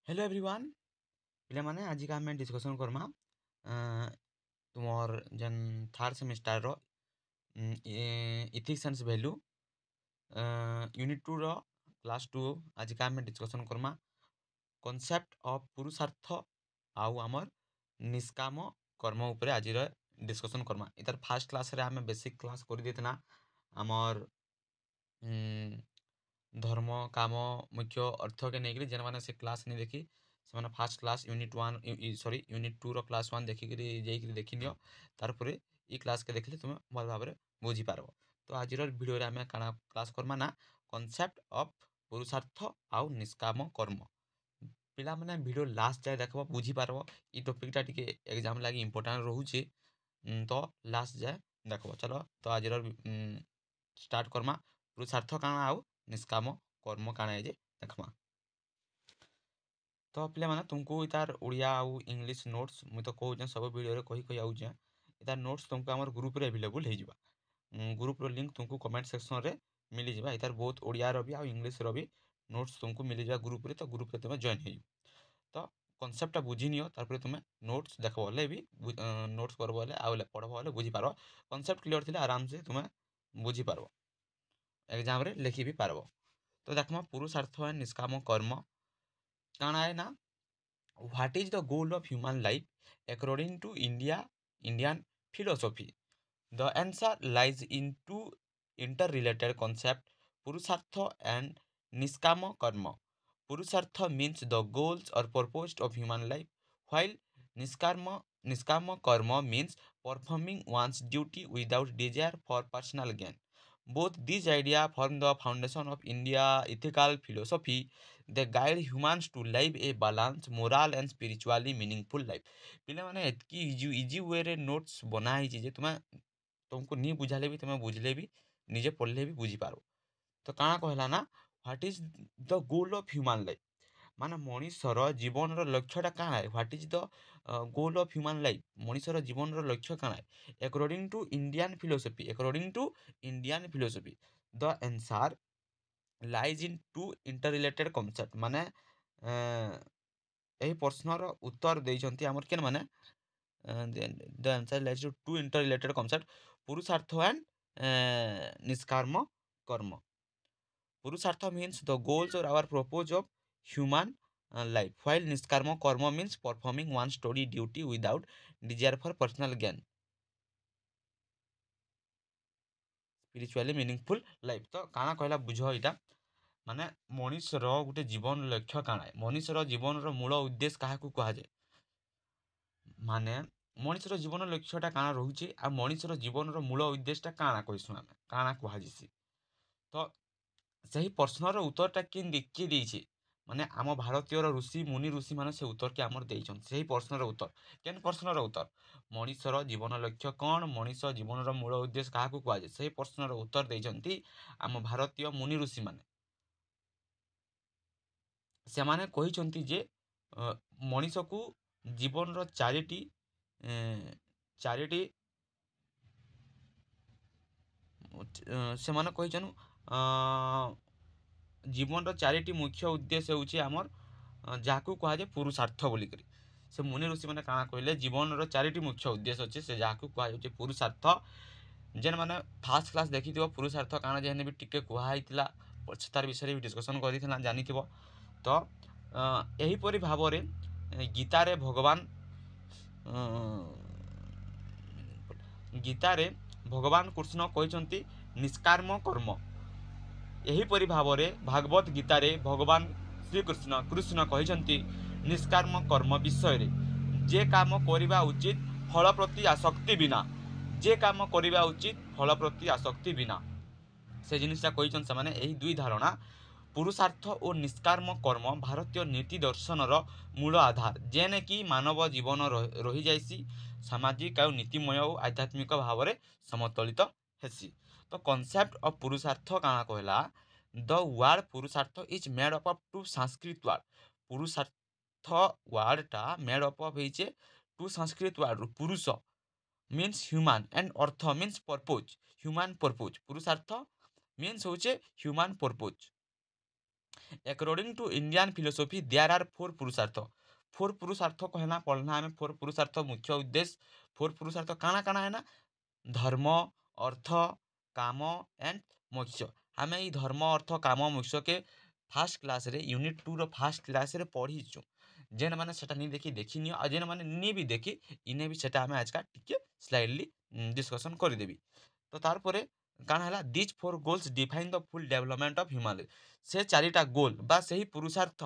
Hello everyone पिला माने आज का हमें डिस्कशन करमा तुमर जन थर्ड सेमिस्टर रो इथिक्स एंड वैल्यू यूनिट 2 रो क्लास 2 आज का हमें डिस्कशन करमा कॉन्सेप्ट ऑफ पुरुषार्थ आउ हमर निष्काम कर्म ऊपर आज डिस्कशन करमा इधर फर्स्ट क्लास रे हमें बेसिक क्लास कर देतना हमर धर्म काम मुख्य अर्थ के नहीं जेन मैंने से क्लास नहीं देखी से fast class unit 1 sorry unit 2 रो क्लास 1 देखिक जाइए देखी नियो तारपर ई क्लास के देखले तुम भल भाव में बुझी पारब। तो आज वीडियो रे हमें काना क्लास करमा ना कॉन्सेप्ट ऑफ पुरुषार्थ आउ निष्काम कर्म पिला माने वीडियो लास्ट जाए देखब बुझी पारब। ई टॉपिकटा टिके एग्जाम लागी इंपोर्टेंट रहूची तो लास्ट जाए देखब। चलो तो आज स्टार्ट करमा पुरुषार्थ काना आउ निष्काम कर्म काना जे देखमा। तो पिला माने तुमको इतार उड़िया आउ इंग्लिश नोट्स मुई तो कहूँ सब वीडियो रे कही आउचे इतार नोट्स तुमको हमर ग्रुप रे अवेलेबल हो जावा। ग्रुप रो लिंक तुमको कमेंट सेक्शन रे मिली जावा। इतार बहुत उड़िया रो भी आउ इंग्लिश रो भी नोट्स तुमको मिली जावा ग्रुप रे। तो ग्रुप रे तुम जॉइन हो तो कॉन्सेप्ट बुझी नियो तारपर तुम नोट्स देखबो ले भी नोट्स करबो ले आउ पढ़बो ले बुझी पारो। कॉन्सेप्ट क्लियर थिले आराम से तुम बुझी पारो एग्जाम रे लिखि भी पारबो। तो देखमा पुरुषार्थ है निष्काम कर्म काना है ना what is the goal of human life according to Indian philosophy. The answer lies in two interrelated concepts, purusartha and niskama karma. Purusartha means the goals or purpose of human life, while niskama karma means performing one's duty without desire for personal gain. Both these ideas form the foundation of India ethical philosophy. They guide humans to live a balanced, moral and spiritually meaningful life. पिला माने एतकी easy way रे notes बना है जे तुम्हें तुमको नहीं बुझाले भी तुम्हें बुझले भी निजे पढ़ले भी बुझी पारो। तो काଣା कहला ना what is the goal of human life माने मनीषर जीवन लक्ष्यटा काଣା है what is the goal of human life मनीषर जीवन लक्ष्य काଣା है according to Indian philosophy the answer lies in two interrelated concept माने यही प्रश्नर उत्तर देइछंती हमर केन माने the answer lies to two interrelated concept purushartha and निष्काम karma. Purusartha means the goals or our purpose of human life, while Niskarma Karma means performing one's daily duty without desire for personal gain. Spiritually meaningful life. तो काना कहला बुझ इटा माने मनीषर गोटे जीवन लक्ष्य काना है मनीषर जीवन मूल उद्देश्य क्या कह जाए माने मनीषर जीवन लक्ष्यटा काना रोचे आ मनीषर जीवन मूल उद्देश्यटा काना कहसु आम काना कहुसी। तो सही प्रश्नर उत्तरटा किए देछे माने आम भारतीय ऋषि मुनि ऋषि माने से उत्तर के आमर देइछन सही प्रश्नर उत्तर केन प्रश्नर उत्तर मनीषर जीवन लक्ष्य कौन मनीष जीवन मूल उद्देश्य क्या कहुए सही प्रश्नर उत्तर देइछंती आम भारतीय मुनि ऋषि माने से माने कहिछंती जे मनीष को जीवन चारिटी चारिटी से माने कहिछन जीवन चारिटी मुख्य उद्देश्य होउची आमर जहाँ कहुए पुरुषार्थ बोलिक से मुनि ऋषि मैंने काଣା कहले जीवन चारिटी मुख्य उद्देश्य अच्छे से जहाँ कहुए पुरुषार्थ जेन मैंने फास्ट क्लास देखी पुरुषार्थ काଣା जेने भी टिके कहुई तार विषय भी डिस्कसन कर जानी तो यहीपरि भाव गीतारे भगवान गीतारे भगवान कृष्ण कहते निष्काम कर्म यहीपरि भाव भागवत गीतारे भगवान श्रीकृष्ण कृष्ण कहते निष्काम कर्म विषय जे काम करने उचित फल प्रति आसक्ति बिना जे काम करने उचित फल प्रति आसक्ति बिना से जिनसा कहते से यही दुई धारणा पुरुषार्थ और निष्काम कर्म भारतीय नीति दर्शनर मूल आधार जेने कि मानव जीवन रही जाइसी सामाजिक और नीतिमय और आध्यात्मिक भाव में समतोलित हेसी। तो कॉन्सेप्ट ऑफ पुरुषार्थ काଣା कहला the word purushartha is made up of two Sanskrit word पुरुषार्थ वर्डटा मेड अप ऑफ होइछे two Sanskrit word purusha means human and artha means purpose human purpose purushartha means होचे human purpose according to Indian philosophy there are four purushartha. Four purushartha कहना पढ़ना हमें four पुरुषार्थ मुख्य उद्देश्य। फोर पुरुषार्थ काଣା काଣା है ना, धर्म, अर्थ, काम एंड मोक्ष। आम ये धर्म अर्थ काम मोक्ष के फास्ट क्लास रे यूनिट 2 रो फास्ट क्लास रे पढ़ीचु। जेन मैंने सेटा नहीं देखी देखी नियो, और जेन मैंने नहीं भी देखी इन्हें भी सेटा हमें आज का टिके स्लाइडली डिस्कशन करदेवी। तो तार परे काଣା ହେଲା, these four goals define the full development of human life. से चारिटा गोल बा सही पुरुषार्थ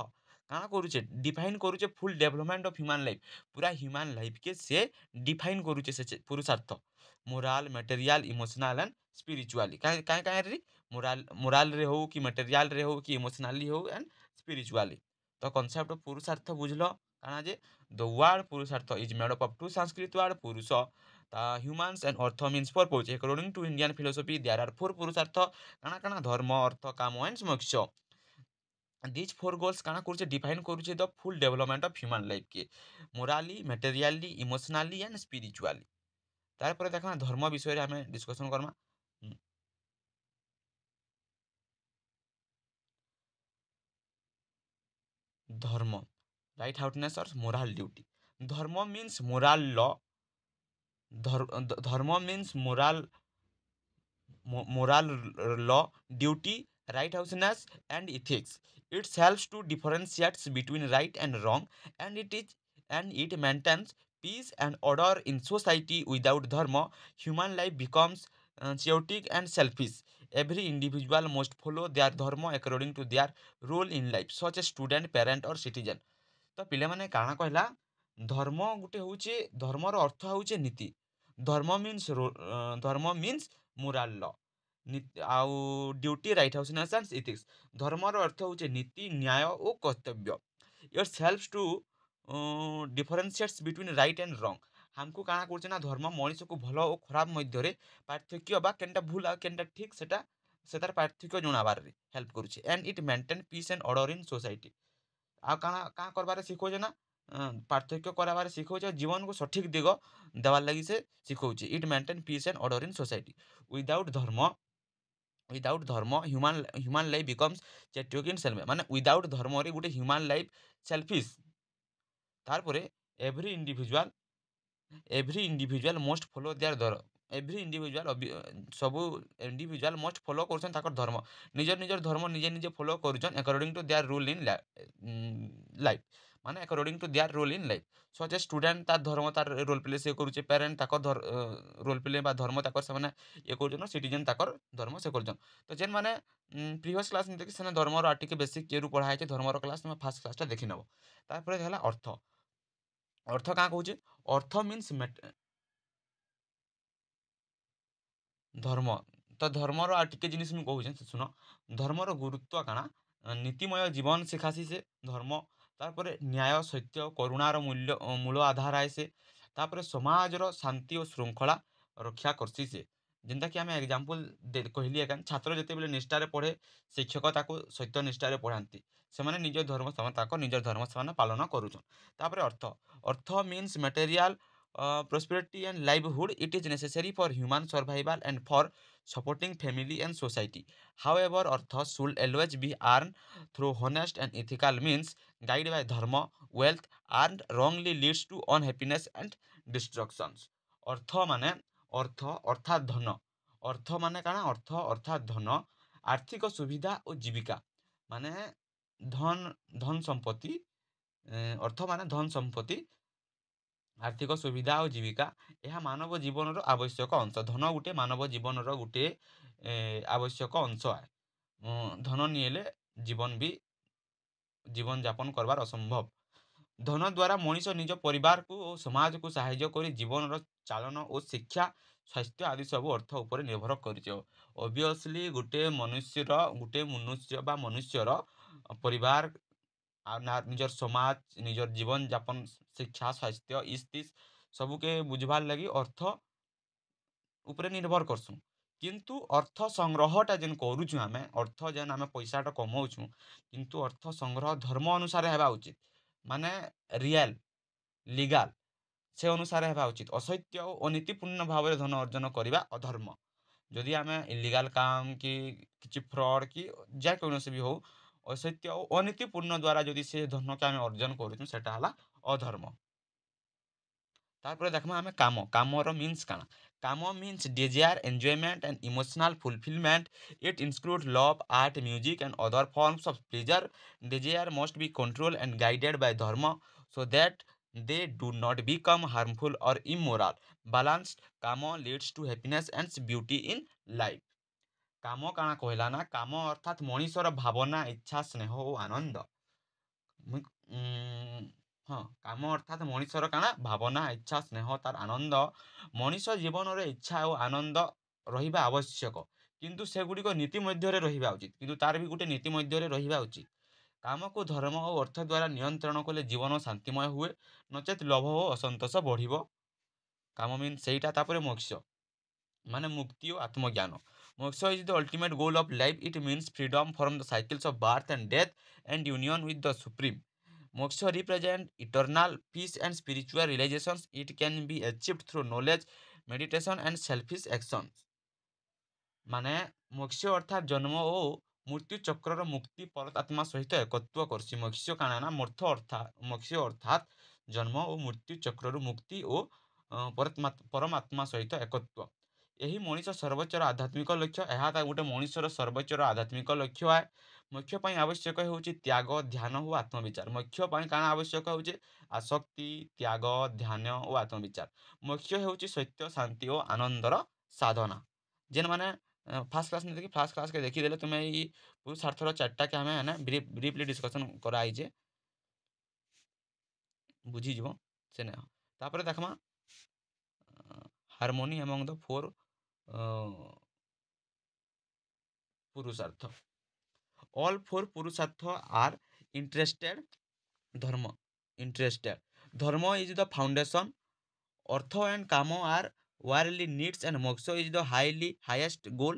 काଣା करूचे, डिफाइन करूचे full development of human life. पूरा ह्यूमन लाइफ के से डिफाइन करूचे से पुरुषार्थ। Morale, material, emotional and spiritually. काहे काहे काहे रे, मोराल मोराल रे हो कि मटेरियल रे हो कि इमोशनली हो एंड स्पिरिचुअली। तो कॉन्सेप्ट ऑफ पुरुषार्थ बुझलो काଣା जे, the word purushartha is made up of two Sanskrit word purusha humans and artha means purpose. According to Indian philosophy there are four purushartha काଣା काଣା, धर्म अर्थ काम एंड मोक्ष। दिज फोर गोल्स काଣା करूचे, डिफाइन करूचे the full development of human life के मोराली, मटेरियली, इमोशनली एंड स्पिरिचुअली। तारपर देखा धर्म विषय आम डिस्कसन करमा। धर्म, राइट हाउटनेस और मोरल ड्यूटी। धर्म मीन्स मोरल लॉ। धर्म means moral law, duty, righteousness, and ethics. It helps to differentiate between right and wrong, and it maintains peace and order in society. Without dharma, human life becomes chaotic and selfish. Every individual must follow their dharma according to their role in life, such as student, parent, or citizen. ତ ପିଲାମାନେ କାଣା କହିଲା, ଧର୍ମ ଗୋଟେ ହଉଛି, ଧର୍ମର ଅର୍ଥ ହଉଛି ନୀତି। ଧର୍ମ ମିନ୍ସ ମୋରାଲ ଲ। ଆଉ ଡ୍ୟୁଟି, ରାଇଟହାଉସନେସ୍ ଆଣ୍ଡ ଇଥିକ୍ସ। ଧର୍ମର ଅର୍ଥ ହଉଛି ନୀତି, ନ୍ୟାୟ ଓ କର୍ତ୍ତବ୍ୟ। It's helps to differentiates between right and wrong. ଆମକୁ କାଣା କରୁଛେ ନା, ଧର୍ମ ମଣିଷକୁ ଭଲ ଓ ଖରାପ ମଧ୍ୟରେ ପାର୍ଥକ୍ୟ ବା କେନ୍ଟା ଭୁଲ ଆଉ କେନ୍ଟା ଠିକ୍ ସେଟାର ପାର୍ଥକ୍ୟ ଜଣାବାରରେ ହେଲ୍ପ କରୁଛେ। And it maintain peace and order in society. ଆଉ କାଣା କାଣା କରବାରେ ଶିଖଉଛେ ନା, ପାର୍ଥକ୍ୟ କରାବାରେ ଶିଖଉଛେ, ଜୀବନକୁ ସଠିକ୍ ଦିଗ ଦେବାର୍ ଲାଗି ସେ ଶିଖଉଛେ। It maintain peace and order in society. Without dharma human life becomes chaotic in self. ମାନେ ୱିଦାଉଟ୍ ଧର୍ମରେ ଗୋଟେ ହ୍ୟୁମାନ୍ ଲାଇଫ୍ ସେଲ୍ଫିସ୍। ତାରପରେ every individual must follow their dharma. Every individual ସବୁ ଇଣ୍ଡିଭିଜୁଆଲ ମଷ୍ଟ ଫଲୋ କରୁଛନ୍ ତାଙ୍କର ଧର୍ମ। ନିଜର ଧର୍ମ ନିଜେ ନିଜେ ଫଲୋ କରୁଛନ୍ according to their rule in life. ମାନେ according to their role in life. Such a student ତାର ଧର୍ମ ତାର ରୋଲ୍ ପ୍ଲେ ସେ କରୁଛେ, ପ୍ୟାରେଣ୍ଟ ତାଙ୍କର ରୋଲ୍ ପ୍ଲେ ବା ଧର୍ମ ତାଙ୍କର ସେମାନେ ଇଏ କରୁଛନ୍, ସିଟିଜେନ୍ ତାଙ୍କର ଧର୍ମ ସେ କରୁଛନ୍। ତ ଯେନ୍ ମାନେ ପ୍ରିଭିୟସ୍ କ୍ଲାସ୍ ଦେଖି ସେମାନେ ଧର୍ମର ଆଉ ଟିକେ ବେସିକ୍ କେରୁ ପଢ଼ା ହେଇছে ଧର୍ମର କ୍ଲାସ୍, ତୁମେ ଫାର୍ଷ୍ଟ କ୍ଲାସ୍ଟା ଦେଖି ନେବ। ତାପରେ ହେଲା ଅର୍ଥ। ଅର୍ଥ କାଣା କହୁଛେ, ଅର୍ଥ ମିନ୍ସ ଧର୍ମ। ତ ଧର୍ମର ଆଉ ଟିକେ ଜିନିଷ ମୁଁ କହୁଛେ ସେ ଶୁଣ। ଧର୍ମର ଗୁରୁତ୍ୱ କାଣା, ନୀତିମୟ ଜୀବନ ଶିଖାସି ସେ ଧର୍ମ। ତାପରେ ନ୍ୟାୟ, ସତ୍ୟ, କରୁଣାର ମୂଳ ଆଧାର ଆଏ ସେ। ତାପରେ ସମାଜର ଶାନ୍ତି ଓ ଶୃଙ୍ଖଳା ରକ୍ଷା କରସି ସେ। ଯେନ୍ତାକି ଆମେ ଏକ୍ଜାମ୍ପଲ୍ କହିଲି ଏକା, ଛାତ୍ର ଯେତେବେଳେ ନିଷ୍ଠାରେ ପଢ଼େ, ଶିକ୍ଷକ ତାକୁ ସତ୍ୟ ନିଷ୍ଠାରେ ପଢ଼ାନ୍ତି। ସେମାନେ ନିଜ ଧର୍ମ ନିଜର ଧର୍ମ ସେମାନେ ପାଳନ କରୁଛନ୍। ତାପରେ ଅର୍ଥ means material prosperity and livelihood. It is necessary for human survival and for supporting family and society. However, artha should always be earned through honest and ethical means. Guided by dharma, wealth earned wrongly leads to unhappiness and destructions. ଅର୍ଥ ଅର୍ଥାତ୍ ଧନ। ଅର୍ଥ ମାନେ କାଣା, ଅର୍ଥ ଅର୍ଥାତ୍ ଧନ, ଆର୍ଥିକ ସୁବିଧା ଓ ଜୀବିକା। ମାନେ ଧନ ସମ୍ପତ୍ତି। ଅର୍ଥ ମାନେ ଧନ ସମ୍ପତ୍ତି, ଆର୍ଥିକ ସୁବିଧା ଓ ଜୀବିକା। ଏହା ମାନବ ଜୀବନର ଆବଶ୍ୟକ ଅଂଶ। ଧନ ଗୋଟେ ମାନବ ଜୀବନର ଗୋଟେ ଆବଶ୍ୟକ ଅଂଶ। ଧନ ନି ହେଲେ ଜୀବନ ଯାପନ କରବାର ଅସମ୍ଭବ। ଧନ ଦ୍ୱାରା ମଣିଷ ନିଜ ପରିବାରକୁ ଓ ସମାଜକୁ ସାହାଯ୍ୟ କରି ଜୀବନର ଚାଳନ ଓ ଶିକ୍ଷା, ସ୍ୱାସ୍ଥ୍ୟ ଆଦି ସବୁ ଅର୍ଥ ଉପରେ ନିର୍ଭର କରିଛି। ଅବଭିୟସଲି ଗୋଟେ ମନୁଷ୍ୟର ପରିବାର ଆଉ ନିଜର ସମାଜ, ନିଜର ଜୀବନ ଯାପନ, ଶିକ୍ଷା, ସ୍ୱାସ୍ଥ୍ୟ ଇସ୍ ସବୁକେ ବୁଝବାର୍ ଲାଗି ଅର୍ଥ ଉପରେ ନିର୍ଭର କରସୁଁ। କିନ୍ତୁ ଅର୍ଥ ସଂଗ୍ରହଟା ଯେନ୍ କରୁଛୁ ଆମେ, ଅର୍ଥ ଯେନ୍ ଆମେ ପଇସାଟା କମାଉଛୁଁ, କିନ୍ତୁ ଅର୍ଥ ସଂଗ୍ରହ ଧର୍ମ ଅନୁସାରେ ହେବା ଉଚିତ। ମାନେ ରିଏଲ୍, ଲିଗାଲ ସେ ଅନୁସାରେ ହେବା ଉଚିତ। ଅସତ୍ୟ ଓ ଅନୀତିପୂର୍ଣ୍ଣ ଭାବରେ ଧନ ଅର୍ଜନ କରିବା ଅଧର୍ମ। ଯଦି ଆମେ ଇଲିଗାଲ କାମ କି କିଛି ଫ୍ରଡ୍ କି ଯେକୌଣସି ବି ହଉ असत्य और अनीतिपूर्ण द्वारा जदि से धन के आम अर्जन करूँ सेटा हला अधर्म। तारपर देखमा आमे काम कामर मीन्स काना kama means desire enjoyment and emotional fulfilment it include love art music and other forms of pleasure desire must be control and guided by dharma so that they do not become harmful or immoral balanced kama leads to happiness and beauty in life. काम काना कहला ना काम अर्थात मनीषर भावना इच्छा स्नेह और आनंद ହଁ କାମ ଅର୍ଥାତ୍ ମଣିଷର କାଣା ଭାବନା ଇଚ୍ଛା ସ୍ନେହ ତାର ଆନନ୍ଦ ମଣିଷ ଜୀବନରେ ଇଚ୍ଛା ଓ ଆନନ୍ଦ ରହିବା ଆବଶ୍ୟକ କିନ୍ତୁ ସେଗୁଡ଼ିକ ନୀତି ମଧ୍ୟରେ ରହିବା ଉଚିତ କିନ୍ତୁ ତାର ବି ଗୋଟେ ନୀତି ମଧ୍ୟରେ ରହିବା ଉଚିତ। କାମକୁ ଧର୍ମ ଓ ଅର୍ଥ ଦ୍ୱାରା ନିୟନ୍ତ୍ରଣ କଲେ ଜୀବନ ଶାନ୍ତିମୟ ହୁଏ ନଚେତ୍ ଲୋଭ ଓ ଅସନ୍ତୋଷ ବଢ଼ିବ। କାମ ମିନ୍ ସେଇଟା ତାପରେ ମୋକ୍ଷ ମାନେ ମୁକ୍ତି ଓ ଆତ୍ମଜ୍ଞାନ। Moksha is the ultimate goal of life it means freedom from the cycles of birth and death and union with the supreme. Moksha represent eternal peace and spiritual realizations. It can be achieved through knowledge, meditation and selfish actions. ମାନେ ମୋକ୍ଷ ଅର୍ଥାତ୍ ଜନ୍ମ ଓ ମୃତ୍ୟୁ ଚକ୍ରର ମୁକ୍ତି ପରମାତ୍ମା ସହିତ ଏକତ୍ୱ କରସି। ମୋକ୍ଷ କାଣା ନା ମୋକ୍ଷ ଅର୍ଥାତ୍ ଜନ୍ମ ଓ ମୃତ୍ୟୁ ଚକ୍ରରୁ ମୁକ୍ତି ଓ ପରମାତ୍ମା ସହିତ ଏକତ୍ୱ। ଏହି ମଣିଷ ସର୍ବୋଚ୍ଚର ଆଧ୍ୟାତ୍ମିକ ଲକ୍ଷ୍ୟ ଏହା ଗୋଟେ ମଣିଷର ସର୍ବୋଚ୍ଚର ଆଧ୍ୟାତ୍ମିକ ଲକ୍ଷ୍ୟ ଆଏ। ମୋକ୍ଷ ପାଇଁ ଆବଶ୍ୟକ ହେଉଛି ତ୍ୟାଗ ଧ୍ୟାନ ଓ ଆତ୍ମବିଚାର। ମୋକ୍ଷ ପାଇଁ କାଣା ଆବଶ୍ୟକ ହେଉଛି ଆସକ୍ତି ତ୍ୟାଗ ଧ୍ୟାନ ଓ ଆତ୍ମବିଚାର। ମୋକ୍ଷ ହେଉଛି ସତ୍ୟ ଶାନ୍ତି ଓ ଆନନ୍ଦର ସାଧନା। ଯେନ୍ ମାନେ ফার্স্ট ক্লাস নিয়ে দেখি ফার্স্ট ক্লাসকে দেখিদেলে তুমি এই পুরুষার্থর চারটাকে আমি না ব্রিফলি ডিসকସନ୍ କରାହେଇଛେ ବୁଝିଯିବ ସେନେ। ତାପରେ ଦେଖମା harmony among the four purushartha. All four purushartha are interested dharma interested. Dharma is the foundation. Artha and kama are worldly needs and moksha is the highest goal.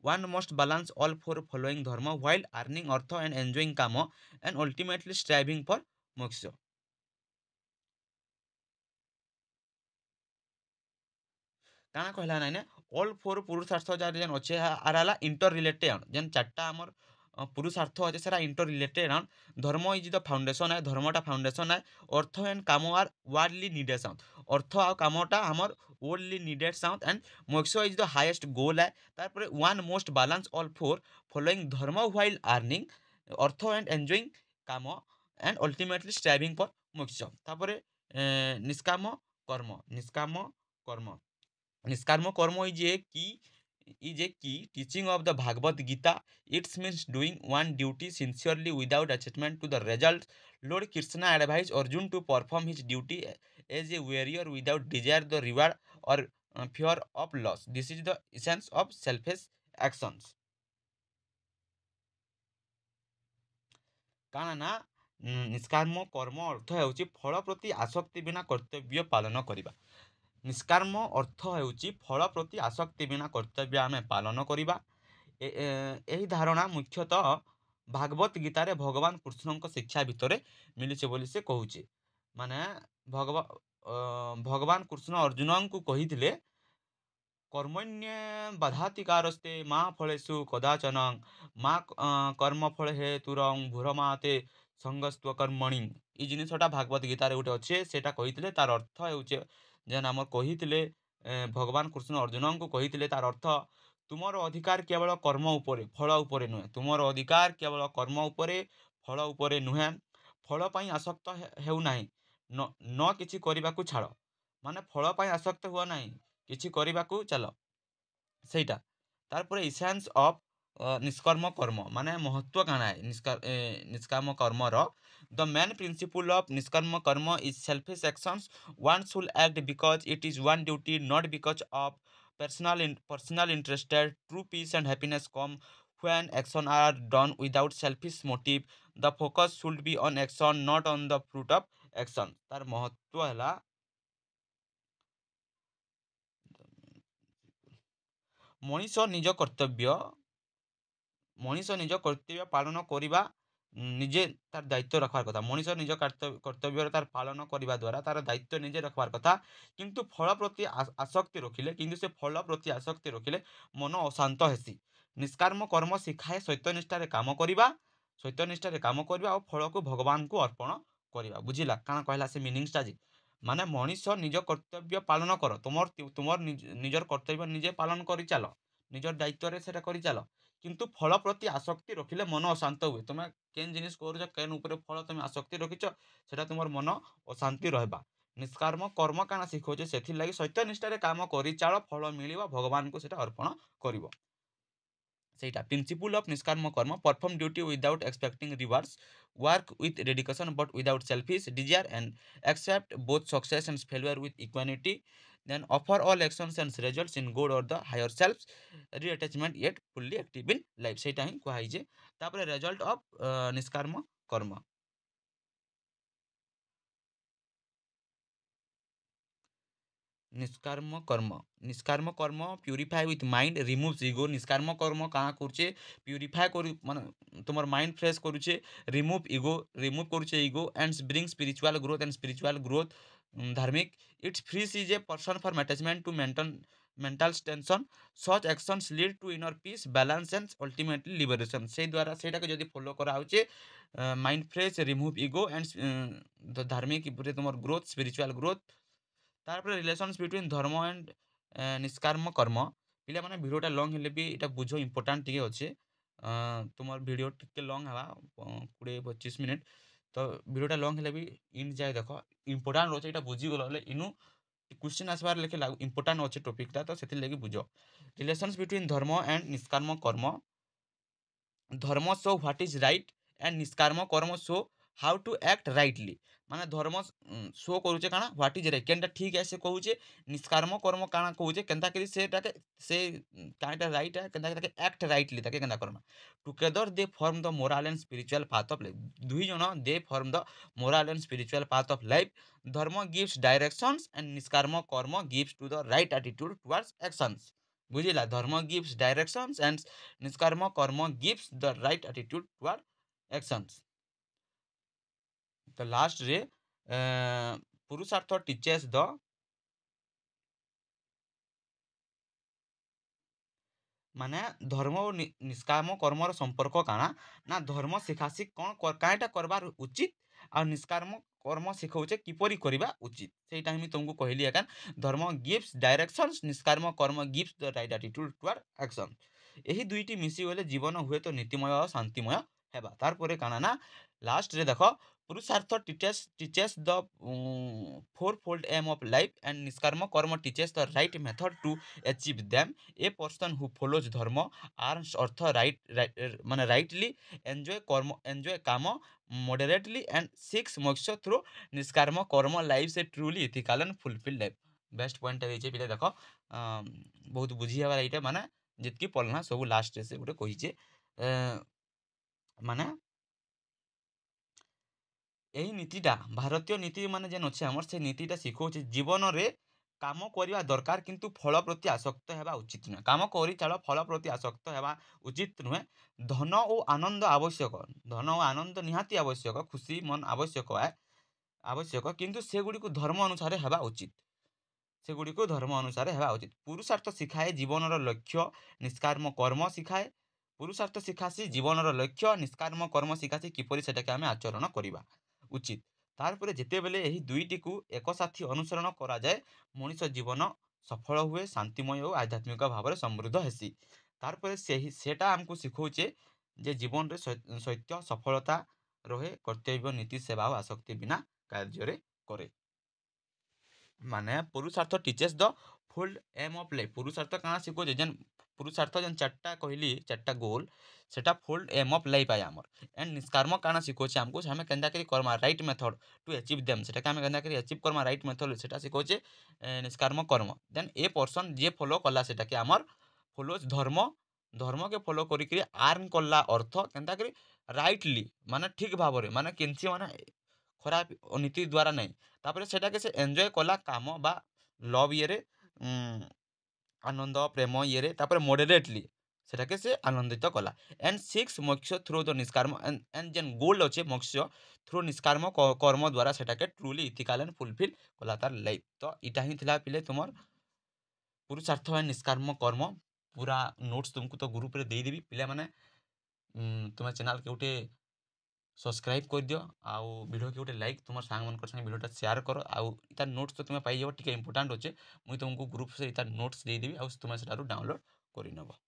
One must balance all four following dharma while earning artha and enjoying kama and ultimately striving for moksha. କାଣା କହିଲା ନାଇଁ ନା all four ପୁରୁଷାର୍ଥ ଯାହାର ଯେନ୍ ଅଛେ ଆର୍ ହେଲା inter related ଯେନ୍ ଚାରିଟା ଆମର ପୁରୁଷାର୍ଥ ଅଛେ ସେଟା ଇଣ୍ଟର ରିଲେଟେଡ୍ ଧର୍ମ ଇଜ୍ ଦ ଫାଉଣ୍ଡେସନ୍ ଆଏ ଧର୍ମଟା ଫାଉଣ୍ଡେସନ୍ ଆଏ ଅର୍ଥ ଆଣ୍ଡ କାମ ଆର୍ ୱାର୍ଲଡଲି ନିଡେଡ୍ ସାଉଣ୍ଡ ଅର୍ଥ ଆଉ କାମଟା ଆମର ୱାର୍ଲଡଲି ନିଡେଡ୍ ସାଉଣ୍ଡ ଆଣ୍ଡ ମୋକ୍ଷ ଇଜ୍ ଦ ହାଇଏଷ୍ଟ ଗୋଲ୍ ଆଏ। ତାପରେ one most balance all four following ଧର୍ମ ହ୍ୱାଇଲ୍ ଆର୍ନିଂ ଅର୍ଥ ଆଣ୍ଡ ଏନ୍ଜୟିଂ କାମ ଆଣ୍ଡ ଅଲ୍ଟିମେଟଲି ଷ୍ଟ୍ରାଇଭିଂ ଫର୍ ମୋକ୍ଷ। ତାପରେ ନିଷ୍କାମ କର୍ମ Niskarma karma is a key teaching of the Bhagavad Gita. It means doing one duty sincerely without attachment to the result. Lord Krishna advised Arjun to perform his duty as a warrior without desire the reward or fear of loss. This is the essence of selfish actions. କାଣା ନା ନିଷ୍କାମ କର୍ମ ଅର୍ଥ ହେଉଛି ଫଳ ପ୍ରତି ଆସକ୍ତି ବିନା କର୍ତ୍ତବ୍ୟ ପାଳନ କରିବା। ନିଷ୍କାମ ଅର୍ଥ ହେଉଛି ଫଳ ପ୍ରତି ଆସକ୍ତି ବିନା କର୍ତ୍ତବ୍ୟ ଆମେ ପାଳନ କରିବା। ଏହି ଧାରଣା ମୁଖ୍ୟତଃ ଭାଗବତ ଗୀତାରେ ଭଗବାନ କୃଷ୍ଣଙ୍କ ଶିକ୍ଷା ଭିତରେ ମିଳିଛି ବୋଲି ସେ କହୁଛି। ମାନେ ଭଗବାନ କୃଷ୍ଣ ଅର୍ଜୁନଙ୍କୁ କହିଥିଲେ କର୍ମଣ୍ୟ ବାଧାତିକାରସ୍ତେ ମା ଫଳେଷୁ କଦାଚନ ମା କର୍ମ ଫଳ ହେ ତୁରଂ ଭୂରମାତେ ସଙ୍ଗସ୍ତ୍ୱ କର୍ମଣି। ଏଇ ଜିନିଷଟା ଭାଗବତ ଗୀତାରେ ଗୋଟେ ଅଛି ସେଇଟା କହିଥିଲେ ତାର ଅର୍ଥ ହେଉଛି ଯେନ୍ ଆମର କହିଥିଲେ ଭଗବାନ କୃଷ୍ଣ ଅର୍ଜୁନଙ୍କୁ କହିଥିଲେ ତାର ଅର୍ଥ ତୁମର ଅଧିକାର କେବଳ କର୍ମ ଉପରେ ଫଳ ଉପରେ ନୁହେଁ ତୁମର ଅଧିକାର କେବଳ କର୍ମ ଉପରେ ଫଳ ଉପରେ ନୁହେଁ ଫଳ ପାଇଁ ଆସକ୍ତ ହେଉନାହିଁ ନ କିଛି କରିବାକୁ ଛାଡ଼ ମାନେ ଫଳ ପାଇଁ ଆସକ୍ତ ହୁଅ ନାହିଁ କିଛି କରିବାକୁ ଚାଲ ସେଇଟା। ତାରପରେ ଇସେନ୍ସ ଅଫ୍ ନିଷ୍କର୍ମ କର୍ମ ମାନେ ମହତ୍ଵ କାଣା ନିଷ୍କାମ କର୍ମର ଦ ମେନ୍ ପ୍ରିନ୍ସିପଲ୍ ଅଫ୍ ନିଷ୍କର୍ମ କର୍ମ is selfish actions one should act because it is one duty not because of personal interested. True peace and happiness come when action are done without selfish motive. The focus should be on action not on the fruit of action. ତାର ମହତ୍ଵ ହେଲା ମଣିଷ ନିଜ କର୍ତ୍ତବ୍ୟ ପାଳନ କରିବା ନିଜେ ତାର ଦାୟିତ୍ୱ ରଖବାର କଥା ମଣିଷ ନିଜ କର୍ତ୍ତବ୍ୟର ତାର ପାଳନ କରିବା ଦ୍ୱାରା ତାର ଦାୟିତ୍ୱ ନିଜେ ରଖବାର କଥା କିନ୍ତୁ ଫଳ ପ୍ରତି ଆସକ୍ତି ରଖିଲେ କିନ୍ତୁ ସେ ଫଳ ପ୍ରତି ଆସକ୍ତି ରଖିଲେ ମନ ଅଶାନ୍ତ ହେସି। ନିଷ୍କାମ କର୍ମ ଶିଖାଏ ସତ୍ୟନିଷ୍ଠାରେ କାମ କରିବା सत्यनिष्ठार काम करवा और फल को भगवान को अर्पण करवा बुझिला काଣା कहला से मीनिंगसटा जे माने मनीष निज कर्तव्य पालन कर तुमर निजर कर्तव्य निजे पालन करि चल निजर दायित्व रे सेटा करि चल किंतु फल प्रति आसक्ति रखिले मन अशांत हुए तुम केन जिनिस करूछ केन ऊपर फल तुम आसक्ति रखिछ सेटा तुमर मन अशांति रहबा निष्काम कर्म काଣା शिखौछे सेथिर लागि सत्यनिष्ठार काम करि चल फल मिलिबा भगवान को सेटा अर्पण करिवो ସେଇଟା principle of nishkam karma perform duty without expecting rewards work with dedication but without selfish desire and accept both success and failure with equanimity then offer all actions and results in good or the higher selves reattachment yet fully active in life ସେଇଟା ହିଁ କୁହାଯାଇଛି ତାପରେ result of nishkam karma nishkam karma purify with mind removes ego nishkam karma काଣା କରୁଛେ purify कर माने तुमर mind fresh करूछे रिमूव करूछे ego and bring spiritual growth dharmik it's frees is a person for attachment to mental tension such actions lead to inner peace balance and ultimately liberation से द्वारा सेटा के जदी फॉलो करा होचे mind fresh remove ego and dharmik तुमर growth spiritual growth तारपर relations between धर्म एंड निष्काम कर्म पिला माने वीडियोटा लॉन्ग हेले भी इटा बुझो इंपोर्टेंट टिके अच्छे तुमर वीडियो टिके लॉन्ग हवा 20-25 मिनट तो वीडियोटा लॉन्ग हेले भी इन जाए देखो इंपोर्टेंट अच्छे इटा बुझी गले इनु क्वेश्चन आसबार लेके इंपोर्टेंट अच्छे टॉपिकटा तो से लगे बुझो रिलेशंस बिटवीन धर्म एंड निष्काम कर्म धर्म show what is right and निष्काम कर्म show how to act rightly माने धर्म शो करूचे काना व्हाट इज राइट केनटा ठीक है से कहूचे निष्काम कर्म काना कहूचे केनता करी से काइटा राइट है केनता के एक्ट राइटली ताके केनता करना together they form the moral and spiritual path of life दुई जन they form the moral and spiritual path of life dharma gives directions and निष्काम karma gives to the right attitude towards actions बुझिला dharma gives directions and निष्काम karma gives the right attitude toward actions तो last रे purushartha teaches the माने धर्म और निष्काम कर्मर संपर्क काना ना धर्म शिखासी कौन कईटा करबार उचित और निष्काम कर्म शिखौचे किपरि करबा उचित सेटा हम तुमको कहली एकान धर्म गिव्स डायरेक्शंस निष्काम karma gives the right attitude toward action एही दुईटी मिसी गले जीवन हुए तो नीतिमय और शांतिमय हेबा तार परे काना ना लास्ट रे देखो purushartha teaches the fourfold aim of life and निष्काम karma teaches the right method to achieve them a person who follows dharma earns artha right माने rightly enjoy kama moderately and seeks moksha through nishkam karma life से truly ethical and fulfil life best point देछे पिले देखो बहुत बुझी हवा एटा माने जितकी पढ़ना सब लास्ट से गोटे कहिचे माने यही नीतिटा भारतीय नीति माने जेन अच्छे आमर से नीतिटा शिखौचे जीवन रे काम करवा दरकार किंतु फल प्रति आसक्त हेबा उचित नुहे काम करी चल फल प्रति आसक्त हेबा उचित नुहे धन और आनंद आवश्यक धन और आनंद निहाती आवश्यक खुशी मन आवश्यक किंतु से गुडी को धर्म अनुसार हेबा उचित से गुडी को धर्म अनुसार हेबा उचित पुरुषार्थ शिखाए जीवन लक्ष्य निष्काम कर्म शिखाए पुरुषार्थ शिखासी जीवन लक्ष्य निष्काम कर्म शिखासी किपरि सेटाके आमे आचरण करिबा उचित तारपरे जेते बेले एही दुईटी को एक साथी अनुसरण करा जाए मनुष्य जीवन सफल हुए शांतिमय और आध्यात्मिक भाव में समृद्ध हेसी तारपरे सेटा हमको शिखौचे जे जीवन रे सत्य सफलता रहे कर्तव्य नीति सेवा और आसक्ति बिना कार्य रे करे माने पुरुषार्थ teaches the full aim of life पुरुषार्थ काना शिखौचे जेन पुरुषार्थ जेन चारटा कहली चारटा गोल सेटा फुल एम ऑफ लाइफ आया हमर एंड निष्काम काना शिखौचे हमको हमें केंदा करी कर्मा right method to achieve them सेटा के हमें केंदा करी अचीव कर्मा राइट मेथड सेटा शिखौचे निष्काम कर्म देन ए पर्सन जे फॉलो कला सेटा के हमर फॉलोज धर्म धर्म के फॉलो करी करी आर्न कला अर्थ केंदा करी राइटली माने ठीक भाव रे माने किंसी माने खराब नीति द्वारा नहीं तापर सेटा के से एन्जॉय कला काम बा लव ये रे आनंद प्रेम ये तापर मॉडरेटली सेटा के से आनंदित कला and seeks moksha through the निष्काम एंड जेन गोल अच्छे मोक्ष थ्रू निष्काम कर्म द्वारा सेटा के ट्रूली इथिकल एंड फुलफिल कला तार लाइफ तो इटा ही थिला पिले तुमर पुरुषार्थ एंड निष्काम कर्म पूरा नोट्स तुमको तो ग्रुप रे दे देबी पिले माने तुम्हारे चैनल के उठे ସବସ୍କ୍ରାଇବ୍ କରିଦିଅ ଆଉ ଭିଡ଼ିଓକେ ଗୋଟେ ଲାଇକ୍ ତୁମର ସାଙ୍ଗମାନଙ୍କର ସାଙ୍ଗେ ଭିଡ଼ିଓଟା ସେୟାର କର ଆଉ ତାର ନୋଟ୍ସ ତ ତୁମେ ପାଇଯାବ ଟିକେ ଇମ୍ପୋର୍ଟାଣ୍ଟ ଅଛେ ମୁଇଁ ତୁମକୁ ଗ୍ରୁପ୍ରେ ତାର ନୋଟ୍ସ ଦେଇଦେବି ଆଉ ତୁମେ ସେଠାରୁ ଡାଉନଲୋଡ଼ କରିନେବ।